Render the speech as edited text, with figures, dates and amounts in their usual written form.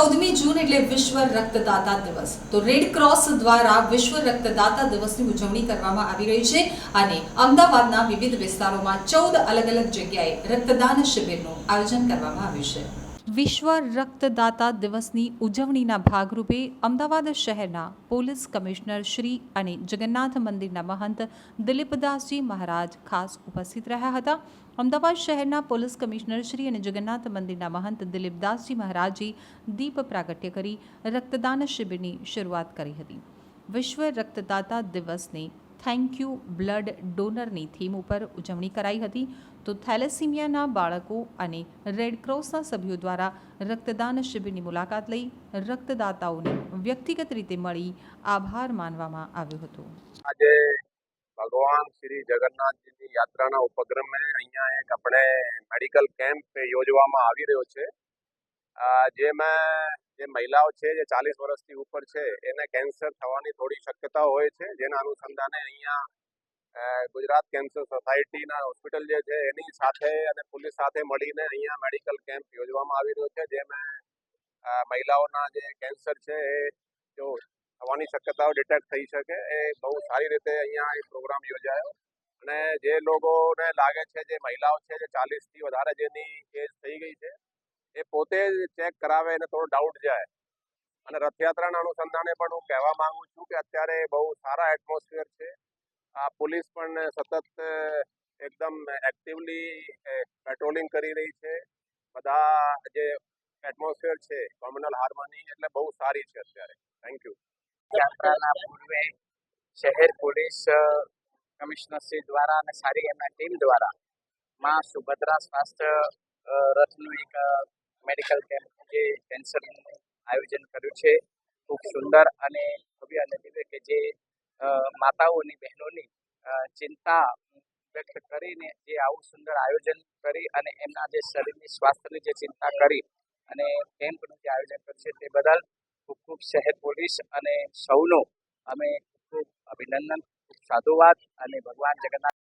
14મી જૂન એટલે વિશ્વ રક્તદાતા દિવસ। તો રેડ ક્રોસ દ્વારા વિશ્વ રક્તદાતા દિવસની ઉજવણી કરવામાં આવી રહી છે અને અમદાવાદના વિવિધ વિસ્તારોમાં 14 અલગ-અલગ જગ્યાએ રક્તદાન શિબિરનું આયોજન કરવામાં આવ્યું છે। વિશ્વ રક્તદાતા દિવસની ઉજવણીના ભાગરૂપે અમદાવાદ શહેરના પોલીસ કમિશનર શ્રી અને જગન્નાથ મંદિરના મહંત દિલીપદાસજી મહારાજ ખાસ ઉપસ્થિત રહ્યા હતા। અમદાવાદ શહેરના પોલીસ કમિશનર શ્રી અને જગન્નાથ મંદિરના મહંત દિલીપદાસજી મહારાજે દીપ પ્રાગટ્ય કરી રક્તદાન શિબિરની શરૂઆત કરી હતી। વિશ્વ રક્તદાતા દિવસને થેન્ક યુ બ્લડ ડોનરની થીમ ઉપર ઉજવણી કરાઈ હતી। તો થેલેસીમિયાના બાળકો અને રેડક્રોસના સભ્યો દ્વારા રક્તદાન શિબિરની મુલાકાત લઈ રક્તદાતાઓને વ્યક્તિગત રીતે મળી આભાર માનવામાં આવ્યો હતો। આજે ભગવાન શ્રી જગન્નાથજીની યાત્રાના ઉપક્રમે અહીંયા એક આપણે મેડિકલ કેમ્પ યોજવામાં આવી રહ્યો છે। જેમાં જે મહિલાઓ છે જે 40 વર્ષથી ઉપર છે એને કેન્સર થવાની થોડી શક્યતા હોય છે, જેના અનુસંધાને અહીંયા ગુજરાત કેન્સર સોસાયટીના હોસ્પિટલ જે છે એની સાથે અને પોલીસ સાથે મળીને અહીંયા મેડિકલ કેમ્પ યોજવામાં આવી રહ્યો છે। જેમાં મહિલાઓના જે કેન્સર છે એ જો થવાની શક્યતાઓ ડિટેક્ટ થઈ શકે એ બહુ સારી રીતે અહીંયા એક પ્રોગ્રામ યોજાયો। અને જે લોકોને લાગે છે, જે મહિલાઓ છે જે 40થી વધારે જેની એજ થઈ ગઈ છે એ પોતે જ ચેક કરાવે અને થોડો ડાઉટ જાય। અને રથયાત્રાના અનુસંધાને પણ હું કહેવા માંગુ છું કે અત્યારે બહુ સારા એટમોસ્ફિયર છે। પોલીસ પણ સતત એકદમ એક્ટિવલી પેટ્રોલિંગ કરી રહી છે। બધા જે એટમોસ્ફિયર છે કોમ્યુનલ હાર્મની એટલે બહુ સારી છે અત્યારે। Thank you. યાત્રાના પૂર્વે શહેર પોલીસ કમિશનરશ્રી દ્વારા અને સારી એમના ટીમ દ્વારા માં સુભદ્રા સ્વાસ્થ્ય રથનું એક મેડિકલ કેમ્પ જે કેન્સરનું આયોજન કર્યું છે। ખૂબ સુંદર અને ભવ્ય અને દિવ્ય કે જે માતાઓની બહેનોની ચિંતા વ્યક્ત કરીને જે આવું સુંદર આયોજન કરી અને એમના જે શરીરની સ્વાસ્થ્યની જે ચિંતા કરી અને કેમ્પનું જે આયોજન કર્યું છે તે બદલ ખૂબ ખૂબ શહેર પોલીસ અને સૌનો અમે ખૂબ અભિનંદન, ખૂબ સાધુવાદ અને ભગવાન જગન્નાથ